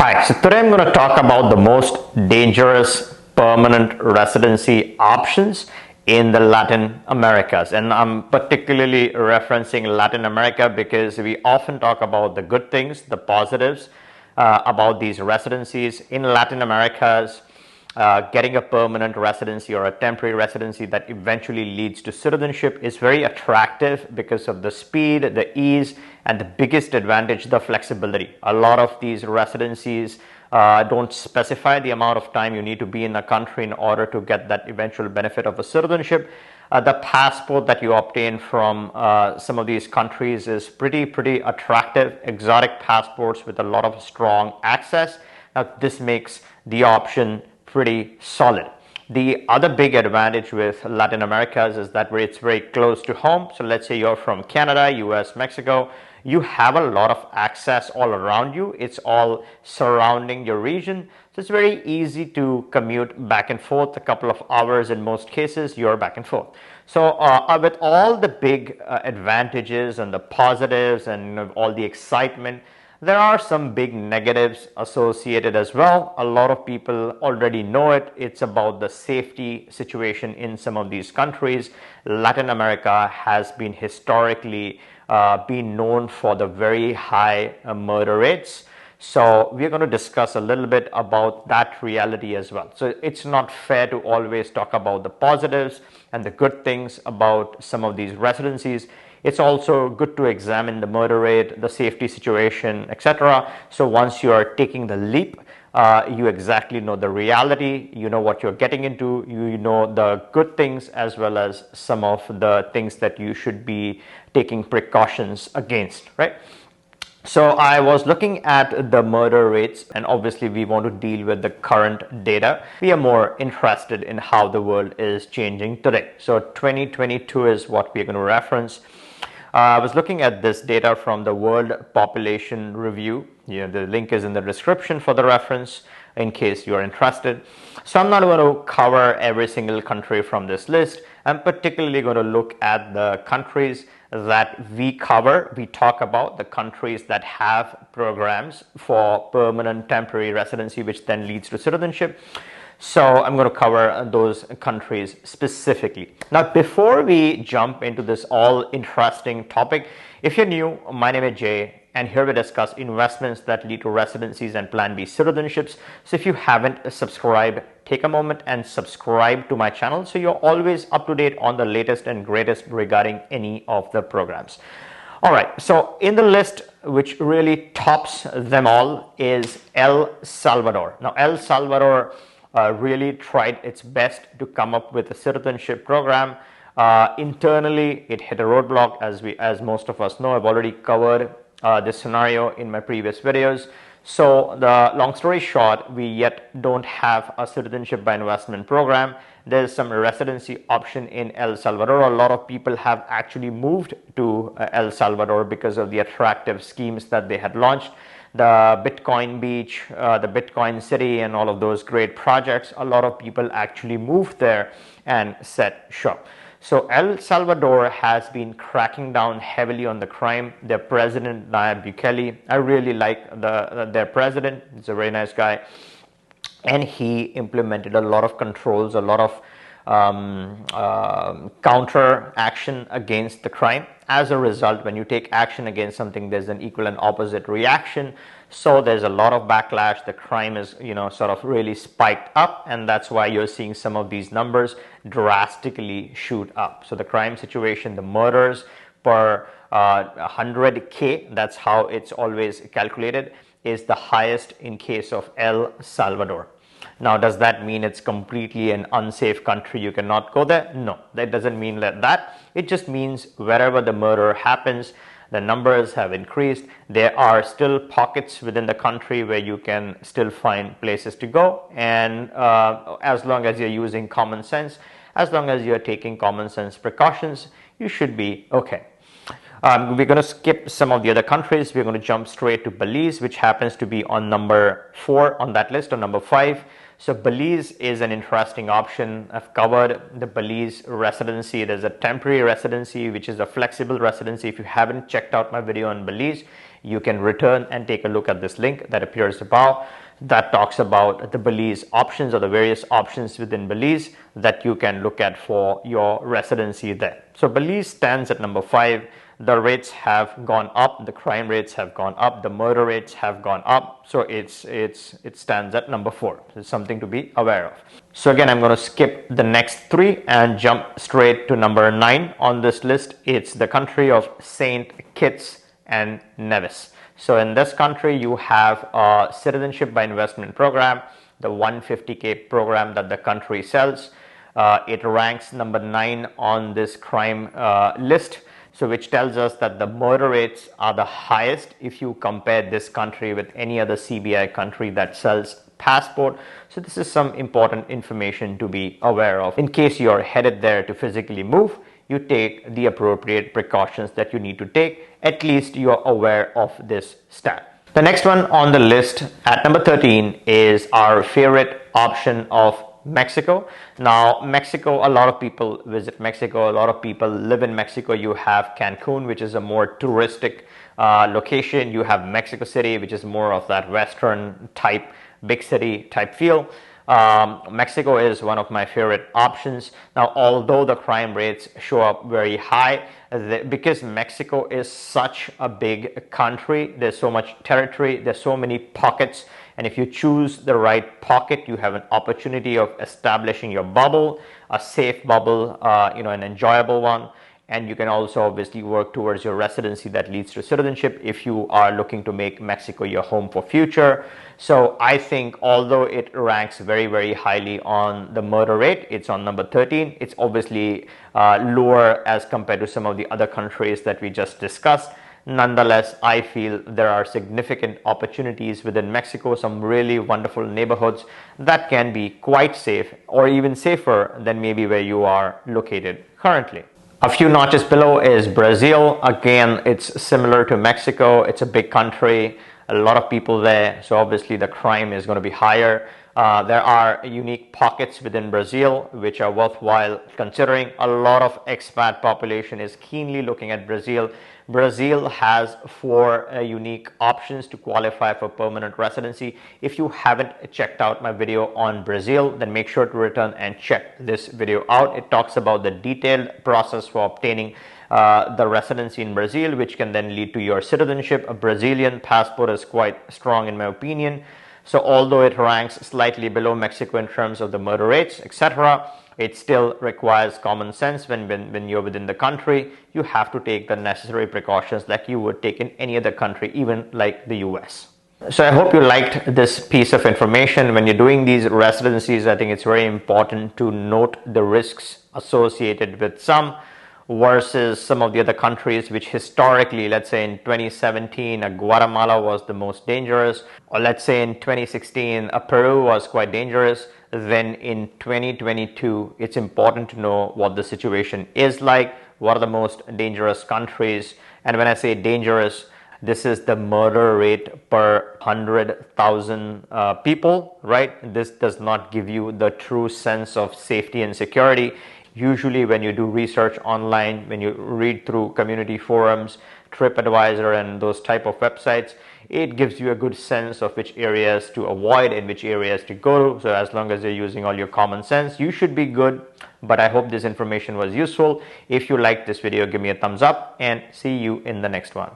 Hi, so today I'm going to talk about the most dangerous permanent residency options in the Latin Americas. And I'm particularly referencing Latin America because we often talk about the good things, the positives about these residencies. In Latin Americas, getting a permanent residency or a temporary residency that eventually leads to citizenship is very attractive because of the speed, the ease, and the biggest advantage, the flexibility. A lot of these residencies don't specify the amount of time you need to be in a country in order to get that eventual benefit of a citizenship. The passport that you obtain from some of these countries is pretty attractive, exotic passports with a lot of strong access. Now, this makes the option pretty solid. The other big advantage with Latin Americas is that it's very close to home. So let's say you're from Canada, US, Mexico, you have a lot of access all around you. It's all surrounding your region. So it's very easy to commute back and forth. A couple of hours in most cases, you're back and forth. So with all the big advantages and the positives and all the excitement, there are some big negatives associated as well. A lot of people already know it. It's about the safety situation in some of these countries. Latin America has been historically been known for the very high murder rates. So we're going to discuss a little bit about that reality as well. So it's not fair to always talk about the positives and the good things about some of these residencies. It's also good to examine the murder rate, the safety situation, etc. So once you are taking the leap, you exactly know the reality, you know what you're getting into, you know the good things as well as some of the things that you should be taking precautions against, right? So I was looking at the murder rates, and obviously we want to deal with the current data. We are more interested in how the world is changing today. So 2022 is what we're going to reference. I was looking at this data from the World Population Review. The link is in the description for the reference in case you're interested. So I'm not going to cover every single country from this list. I'm particularly going to look at the countries that we cover. We talk about the countries that have programs for permanent temporary residency, which then leads to citizenship. So I'm going to cover those countries specifically. Now, before we jump into this all interesting topic, if you're new, my name is Jay, and here we discuss investments that lead to residencies and Plan B citizenships. So if you haven't subscribed, take a moment and subscribe to my channel so you're always up to date on the latest and greatest regarding any of the programs. All right, so in the list, which really tops them all, is El Salvador. Now, El Salvador really tried its best to come up with a citizenship program. Internally, it hit a roadblock, as most of us know. I've already covered this scenario in my previous videos. So the long story short, we yet don't have a citizenship by investment program. There's some residency option in El Salvador. A lot of people have actually moved to El Salvador because of the attractive schemes that they had launched. The Bitcoin Beach, the Bitcoin City, and all of those great projects. A lot of people actually moved there and set shop. So El Salvador has been cracking down heavily on the crime. Their president, Nayib Bukele, I really like their president. He's a very nice guy. And he implemented a lot of controls, a lot of counter action against the crime. As a result, when you take action against something, there's an equal and opposite reaction. So there's a lot of backlash. The crime is, sort of really spiked up, and that's why you're seeing some of these numbers drastically shoot up. So the crime situation, the murders per 100K, that's how it's always calculated, is the highest in case of El Salvador. Now, does that mean it's completely an unsafe country? You cannot go there? No, that doesn't mean that. It just means wherever the murder happens, the numbers have increased. There are still pockets within the country where you can still find places to go. And as long as you're using common sense, as long as you're taking common sense precautions, you should be okay. We're going to skip some of the other countries. We're going to jump straight to Belize, which happens to be on number 4 on that list, or number 5. So Belize is an interesting option. I've covered the Belize residency. There's a temporary residency, which is a flexible residency. If you haven't checked out my video on Belize, you can return and take a look at this link that appears above that talks about the Belize options, or the various options within Belize that you can look at for your residency there. So Belize stands at number 5. The rates have gone up, the crime rates have gone up, the murder rates have gone up, so it stands at number 4. It's something to be aware of. So again, I'm going to skip the next 3 and jump straight to number 9 on this list. It's the country of Saint Kitts and Nevis. So in this country, you have a citizenship by investment program, the 150K program that the country sells. It ranks number 9 on this crime list. So which tells us that the murder rates are the highest if you compare this country with any other CBI country that sells passport. So this is some important information to be aware of. In case you're headed there to physically move, you take the appropriate precautions that you need to take. At least you're aware of this stat. The next one on the list at number 13 is our favorite option of Mexico. Now, Mexico, a lot of people visit Mexico. A lot of people live in Mexico. You have Cancun, which is a more touristic location. You have Mexico City, which is more of that Western type, big city type feel. Mexico is one of my favorite options. Now, although the crime rates show up very high, because Mexico is such a big country, there's so much territory, there's so many pockets, and if you choose the right pocket, you have an opportunity of establishing your bubble, a safe bubble, an enjoyable one. And you can also obviously work towards your residency that leads to citizenship if you are looking to make Mexico your home for future. So I think although it ranks very, very highly on the murder rate, it's on number 13. It's obviously lower as compared to some of the other countries that we just discussed. Nonetheless, I feel there are significant opportunities within Mexico, some really wonderful neighborhoods that can be quite safe, or even safer than maybe where you are located currently. A few notches below is Brazil. Again, it's similar to Mexico. It's a big country, a lot of people there, so obviously the crime is going to be higher. There are unique pockets within Brazil which are worthwhile considering. A lot of expat population is keenly looking at Brazil. Brazil has 4 unique options to qualify for permanent residency. If you haven't checked out my video on Brazil, then make sure to return and check this video out. It talks about the detailed process for obtaining the residency in Brazil, which can then lead to your citizenship. A Brazilian passport is quite strong in my opinion. So although it ranks slightly below Mexico in terms of the murder rates, etc., it still requires common sense. When you're within the country, you have to take the necessary precautions like you would take in any other country, even like the US. So I hope you liked this piece of information. When you're doing these residencies, I think it's very important to note the risks associated with some versus some of the other countries which historically, let's say in 2017, Guatemala was the most dangerous, or let's say in 2016, Peru was quite dangerous. Then in 2022, it's important to know what the situation is like, what are the most dangerous countries. And when I say dangerous, this is the murder rate per 100,000 people, right? This does not give you the true sense of safety and security. Usually when you do research online, when you read through community forums, TripAdvisor and those type of websites, it gives you a good sense of which areas to avoid and which areas to go to. So as long as you're using all your common sense, you should be good. But I hope this information was useful. If you liked this video, give me a thumbs up and see you in the next one.